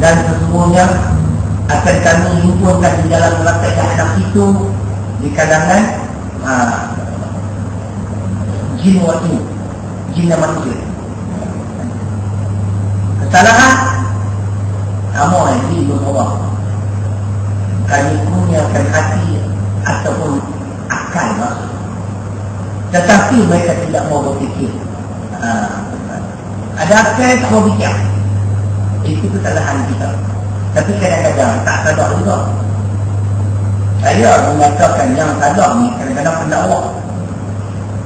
dan sesungguhnya akan kami himpunkan di dalam neraka jahanam itu di kalangan jin wa ins, jin dan manusia. Kesalahan kamu yang di Allah, kami kurniakan hati ataupun akal maksud, tetapi mereka tidak mau berfikir. Ada akal tak mau fikir, itu kesalahan kita. Tapi kadang-kadang tak sadar juga. Saya mengatakan yang sadar ni kadang-kadang kena Allah.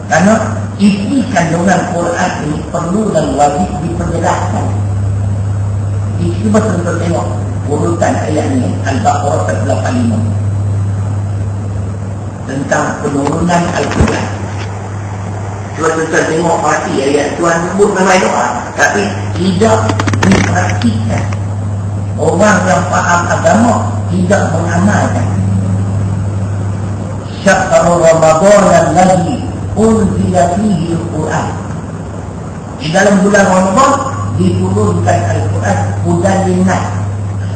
Kerana isi kandungan Quran ini perlu dan wajib diperjelaskan. Cuba tuan-tuan tengok urutan ayat ni, Al-Baqarah 85, tentang penurunan Al-Quran. Cuba tuan-tuan tengok pasti ayat Tuhan sebut memang doa, tapi tidak diperhatikan. Orang yang faham agama tidak mengamalkan. Syahrul Ramadan alladzi unzila fihi al-Quran. Di dalam bulan Ramadan diturunkan Al-Quran hudan linnas,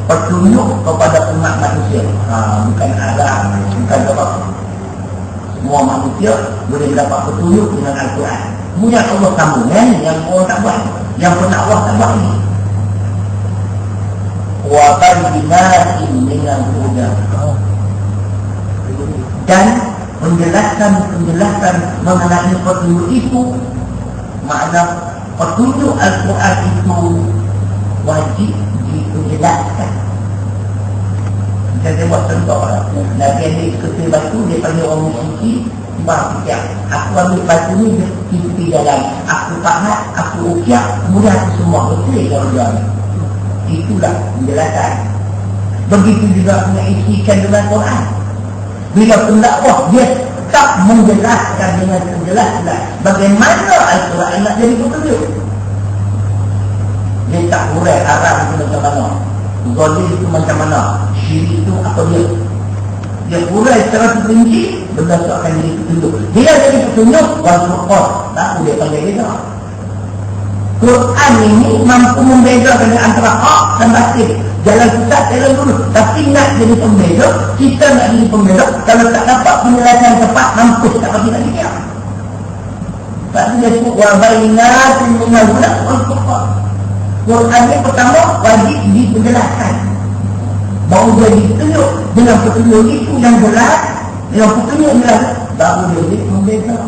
petunjuk kepada umat manusia. Bukan Arab, bukan apa. Semua manusia boleh dapat petunjuk dengan Al-Quran. Punya Allah sambung yang orang tak buat, yang pernah Allah tak buat ni. Wa bayyinatin minal huda, dan penjelasan mengenai petunjuk itu, makna petunjuk Al-Quran itu wajib dijelaskan. Kita buat contoh lah. Nabi ambil ketui batu, dia panggil orang musiki, bang ukiak. Aku ambil batu ni, dia pergi jalan. Aku pahat, aku ukiak, kemudian aku semua betul kalau dia. Itulah penjelasan. Begitu juga dengan isi kandungan Quran. Bila pendakwah dia tak menjelaskan dengan penjelasan bagaimana Al-Quran nak jadi petunjuk. Dia tak hurai haram itu macam mana, zalim itu macam mana, syirik itu apa dia. Dia hurai secara terperinci berdasarkan jadi petunjuk. Dia jadi petunjuk wal-Furqan, tak boleh panggil beza. Quran ini mampu membedakan antara hak dan batil, jalan sesat, jalan lurus. Tapi nak jadi pembeda, kita nak jadi pembeda, kalau tak dapat penjelasan tepat, mampus tak bagi nak dia. Sebab dia sebut wa bayyinatin minal huda wal furqan. Quran ini pertama wajib dijelaskan, baru dia ditunjuk dengan petunjuk itu yang jelas, dengan petunjuk jelas, baru dia jadi pembeda.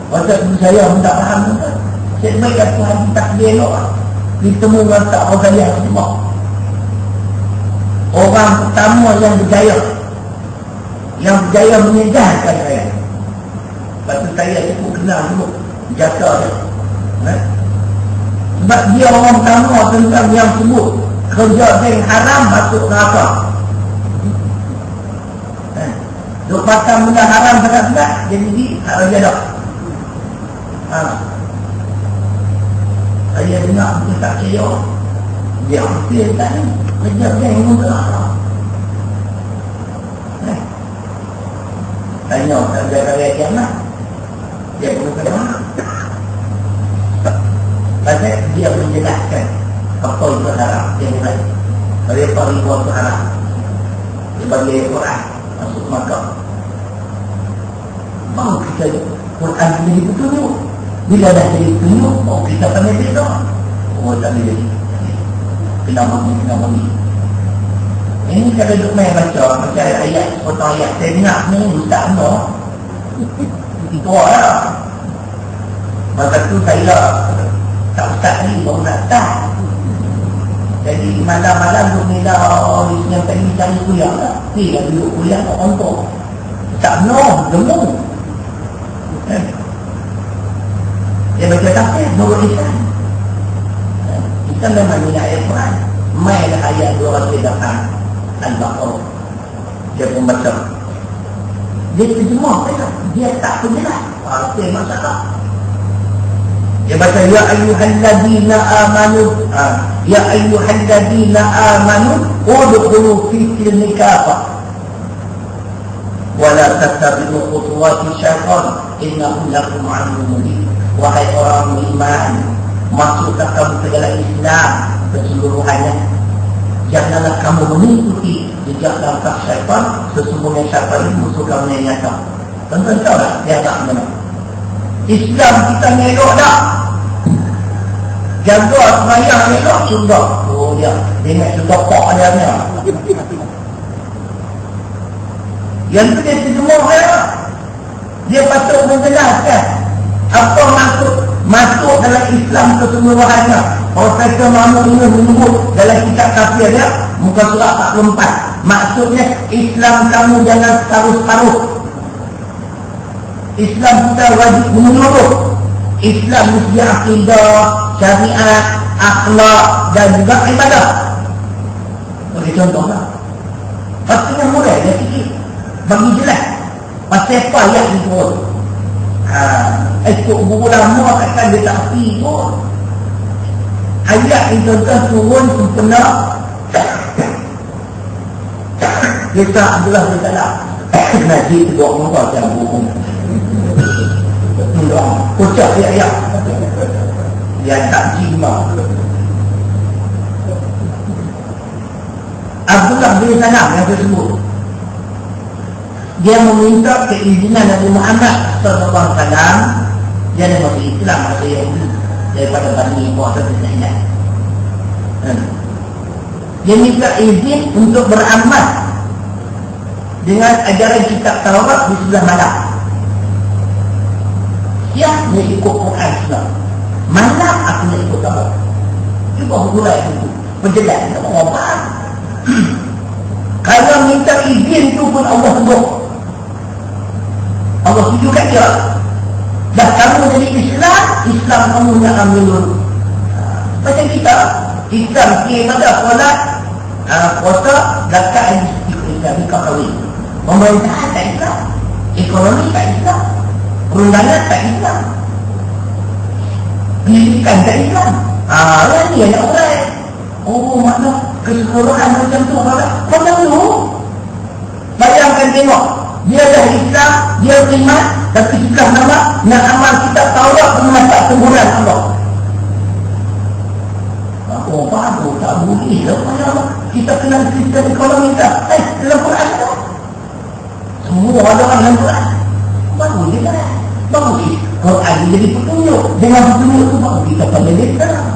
Pasal saya minta faham juga. Sebaik aku hati tak elok lah. Ditemu dengan tak orang yang semua. Orang pertama yang berjaya menyedahkan saya. Lepas tu saya cukup kenal dulu jasa dia. Sebab dia orang pertama tentang yang sebut kerja yang haram masuk neraka. Duk makan benda haram sangat-sangat, jadi haram jadak. Saya dengar dia tak kira, dia hampir tak ni kerja dia yang mudah. Tanya tak ada raya kiamat, dia pun kena. Pasal dia menjelaskan apa itu haram, dia mulai mereka ribuan itu haram. Dia bagi Quran masuk Makkah, baru kita Quran menjadi petunjuk. Bila dah jadi petunjuk, kita panggil beza. Tak boleh jadi. Kenapa ni? Ini kalau duduk main baca ayat, potong ayat saya dengar ni, ustaz no. Itu lah. Masa tu saya tak ustaz ni, baru nak start. Jadi malam-malam duduk ni lah, yang tadi cari kuliah lah. Ni yang duduk kuliah nak ontok. Ustaz no, gemuk. Dia baca tafsir Nurul Islam. Kita memang minat ayat Quran. Mainlah ayat 208 Al-Baqarah. Dia pun baca. Dia terjemah saja. Dia tak penjelas. Itu yang masalah. Dia baca ya ayyuhalladzina amanu. Ya ayyuhalladzina amanu udkhulu fi silmi kafah. Wala tattabi'u khutuwati syaitan innahu lakum 'aduwwun mubin. Wahai orang beriman, masuklah kamu ke dalam Islam keseluruhannya. Janganlah kamu mengikuti jejak langkah syaitan, sesungguhnya syaitan itu musuh kamu yang nyata. Tuan-tuan tahu tak dia tak benar? Islam kita elok dah. Jaga semayang elok sudah. Oh dia nak sudah pok dia ni. Yang tu dia sejumlah dia. Dia patut menjelaskan apa masuk dalam Islam keseluruhannya. Profesor Mahmud ini menyebut dalam kitab kafir dia, muka surat 44. Maksudnya Islam kamu jangan separuh-separuh. Islam kita wajib menyeluruh. Islam mesti akidah, syariat, akhlak dan juga ibadah. Bagi contohlah. Pastinya mudah dia fikir. Bagi jelas. Pasal apa ayat ni pun. Ikut buku lama takkan dia tak pergi pun. Ayat ni contoh turun sempena. Kita Abdullah bin Salam. Najib duduk muka macam buku. Kocak ayat-ayat. Dia tak cima. Abdullah bin Salam yang tersebut. Dia meminta keizinan Nabi Muhammad SAW. Dia ada masuk Islam atau Yahudi daripada Bani Puasa Bismillah. Dia minta izin untuk beramal dengan ajaran kitab Taurat di sebelah malam. Siap dia ikut Quran Islam. Malam aku nak ikut Taurat. Cuba huraian itu. Penjelas tak mau apa. Kalau minta izin tu pun Allah sebut. Allah tunjukkan dia. Dah kamu jadi Islam, Islam kamu nak ambil dulu. Macam kita, Islam ibadah solat, puasa, zakat, Islam kahwin. Pemerintahan tak Islam, ekonomi tak Islam, perundangan tak Islam, pendidikan tak Islam. Yang ni yang orang. Oh makna keseluruhan macam tu orang. Macam tu. Bayangkan tengok. Dia dah Islam, dia beriman, tapi sebelah nama nak amal kita Taurat memasuk teguran Allah. Oh bagus, tak boleh lah. Kita kenal sistem ekonomi kita. Dalam Quran tu. Semua ada dalam Quran. Bagus je kan? Bagus. Quran jadi petunjuk. Dengan petunjuk tu baru kita pandai sekarang.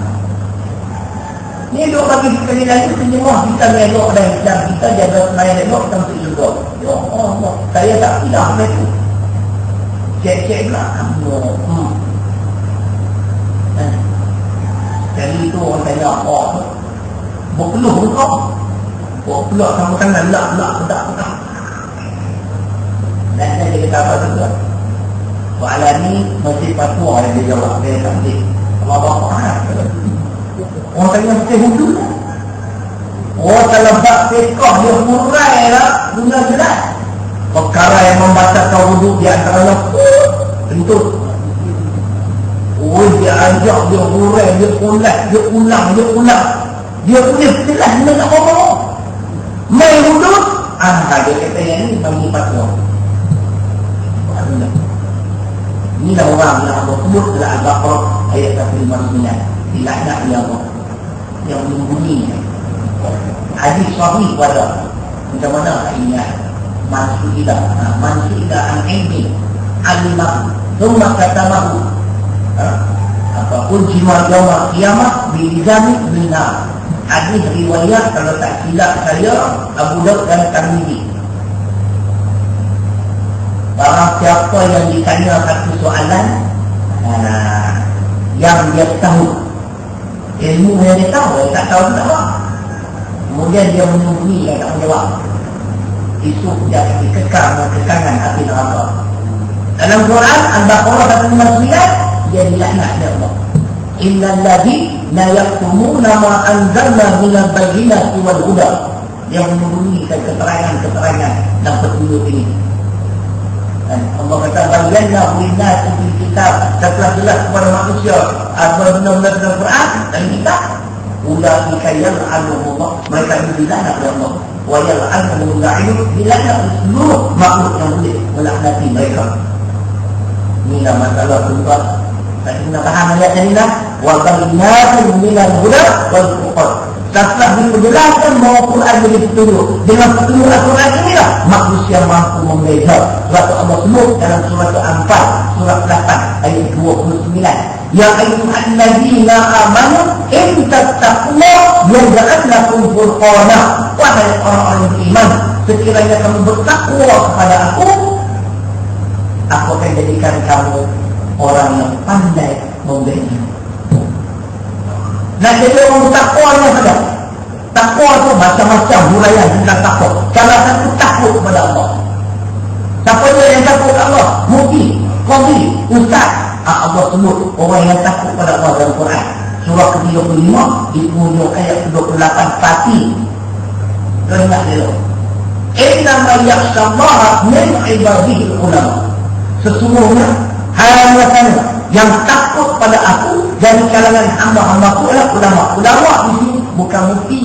Ni duk bagi sekali lagi penyemah kita elok dan Islam kita jaga semayang elok kita untuk juga. Ya Allah, saya tak pilih apa itu. Cek-cek belakang. Jadi itu orang tanya apa? Berpeluh kau. Berpeluh sama tangan lak-lak pedak-pedak. Dan saya kata apa juga. Soalan ni masih patuah yang dia jawab. Dia tak boleh. Apa-apa. Orang tanya betul hudu. Oh kalau bak fiqah dia murai lah. Guna jelas. Perkara yang membatalkan wudu di antaranya bentuk. Oh dia ajak, dia murai, dia ulas, dia ulang. Dia punya jelas dia nak ngomong. Mai wudu. Dia kata yang ni bagi fatwa. Inilah orang yang Allah sebut dalam Al-Baqarah ayat 59. Dilaknat oleh Allah yang menyembunyinya. Hadis sahih pada macam mana ingat mansuila an ilmi alimah thumma katamahu ujima yawma qiyamah bilizami minna. Hadis riwayat kalau tak silap saya Abu Daud dan Tirmidzi. Barang siapa yang ditanya satu soalan yang dia tahu, ilmu yang dia tahu, dia tak tahu tak apa. Kemudian dia menyembunyi dan tak menjawab. Isu dia akan dikekang dengan kekangan api neraka. Dalam Quran Al-Baqarah 159 dia dilaknat oleh Allah. Innal ladzi la yaktumuna ma anzalna minal bayyinati wal huda. Yang menyembunyikan keterangan-keterangan dan petunjuk ini. Dan Allah kata bayyana linnas fil kitab, telah jelas kepada manusia apa benar-benar dalam Quran dan kitab. Ulaika yal'anuhum, mereka dilaknat oleh Allah. Wa yal'anuhum la'in, dilaknat seluruh makhluk yang boleh melaknati mereka. Inilah masalah tugas Tadi kita faham ayat tadi dah. Wa bayyinatin minal huda wal furqan. Setelah diperjelaskan bahawa Quran menjadi petunjuk, dengan petunjuk Al-Quran inilah manusia mampu membeza. Sebab Allah sebut dalam surah Al-Anfal, surah 8 ayat 29. Ya ayyuhallazina amanu in tattaqullaha yaj'al lakum furqana. Wahai orang-orang yang beriman, sekiranya kamu bertakwa kepada aku akan jadikan kamu orang yang pandai membeza. Nak jadi orang takwanya saja. Takwa itu macam-macam huraian tentang takwa. Salah satu takut kepada Allah. Siapa dia yang takut kepada Allah? Mufti, qadhi, ustaz. Allah sebut orang yang takut kepada Allah dalam Quran. Surah ke-35 di hujung ayat ke-28 pasti. Kau ingat dia. Innama yakhshallaha min ibadihi ulama. Sesungguhnya hanya saja yang takut pada aku dari kalangan hamba-hambaku adalah ulama. Ulama di sini bukan mufti,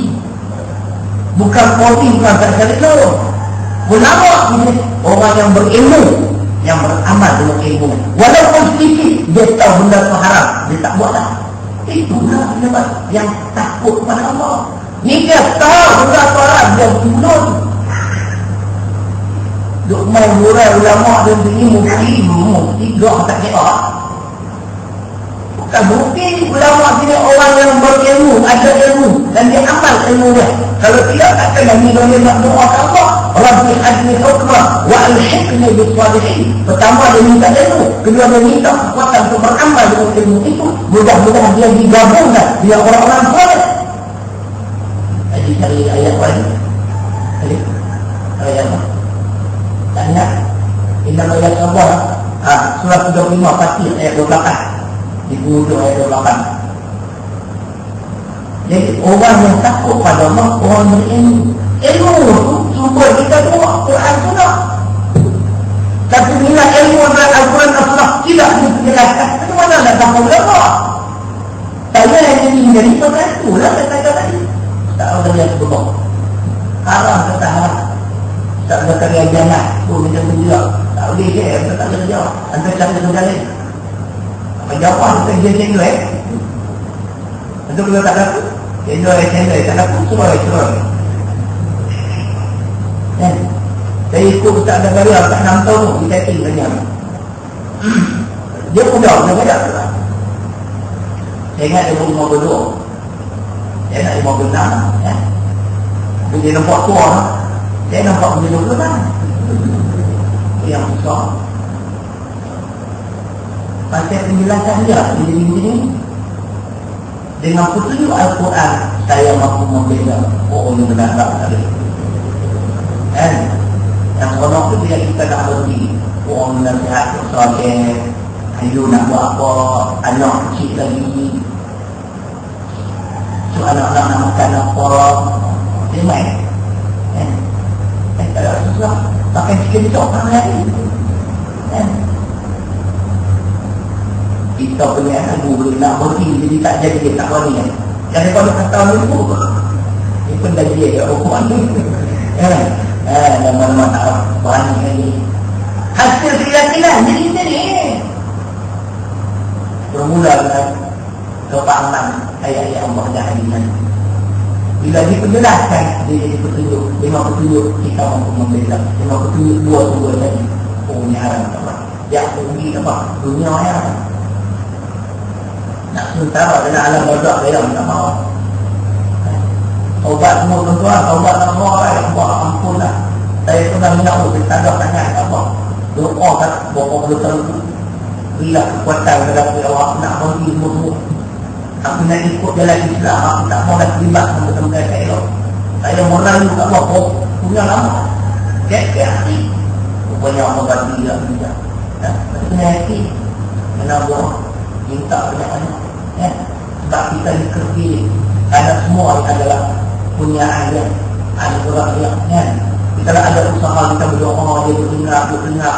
bukan qadhi, bukan sekali itu. Ulama di sini orang yang berilmu, yang beramal dengan ilmu. Walaupun sedikit dia tahu benda itu haram, dia tak buatlah. Itulah yang takut pada Allah. Ni dia tahu benda itu haram, dia bunuh. Duk main hurai ulama dan ini mufti gak tak kira. Bukan mufti, ulama sini orang yang berilmu, ada ilmu dan dia amal ilmu dia. Kalau tidak akan lagi dia nak doa ke Allah, Rabbi hadni hukmah wa alhiqni bis-salihin. Pertama dia minta ilmu, kedua dia minta kekuatan untuk beramal dengan ilmu itu. Mudah-mudahan dia digabungkan dengan orang-orang soleh. Jadi cari ayat lain. Ayat apa? Tak ingat. Innama yakhshallaha surah 35 pasti ayat 28. Di hujung ayat 28. Jadi orang yang takut pada Allah, orang berilmu. Ilmu itu sumber kita semua Quran Sunnah. Tapi bila ilmu adalah Al-Quran dan Sunnah tidak dijelaskan, itu mana nak takut Allah? Saya yang menjadi pasal itulah saya kata tadi. Tak ada yang betul. Haram kata haram. Tak ada karya jangan. Macam tu juga. Tak boleh je. Tak boleh jawab. Antara cara kerja lain. Apa jawab? Kita kerja tu Tentu kalau tak laku. Kerja channel. Tak laku. Suruh. Kan? Saya ikut tak ada karya. Tak 6 tahun tu. Kita setting banyak. Dia mudah. Dia banyak tu lah. Saya ingat dia baru 52. Saya nak 56. Kan? Tapi dia nampak tua. Saya nampak dia 20 kan. Yang besar. Pasal penjelasan dia jadi begini. Dengan petunjuk Al-Quran saya mampu membeza orang yang benar tak benar. Kan? Yang seronok tu dia kita nak berhenti. Orang nasihat soleh, ayo nak buat apa, anak kecil lagi. So anak-anak nak makan apa, dia main. Kan? Kalau susah, pakai sikit orang lain. Kan? Kita punya lagu boleh nak berhenti, jadi tak jadi dia tak berani kan. Jadi kalau kata itu, dia pun dah dia hukuman tu. Nama-nama tak berani lagi. Hasil keyakinan, jadi kita ni. Bermula dengan kefahaman ayat-ayat Allah dan hadis. Bila diperjelaskan, dia jadi petunjuk. Dengan petunjuk, kita mampu membeza. Dengan petunjuk dua sumber tadi. Oh, ni haram tak apa. Yang pergi apa? Dunia haram. Nak sementara dalam alam barzakh dia tak mahu. Taubat semua tuan-tuan, taubat tak mahu apa, Allah ampunlah. Saya pernah mengaku, saya tak ada tangan apa. Doa kan, bapak betul bila kekuatan dalam Allah nak bagi semua. Aku nak ikut jalan Islam, aku tak mahu nak terlibat sama teman saya elok. Saya menang juga Allah, punya lama. Kayak hati. Rupanya Allah bagi dia juga. Punya hati. Kenapa? Minta banyak-banyak. Ya. Sebab kita dikerti anak semua adalah punya ayat ada orang yang kan kita ada usaha kita berdoa dia berdengar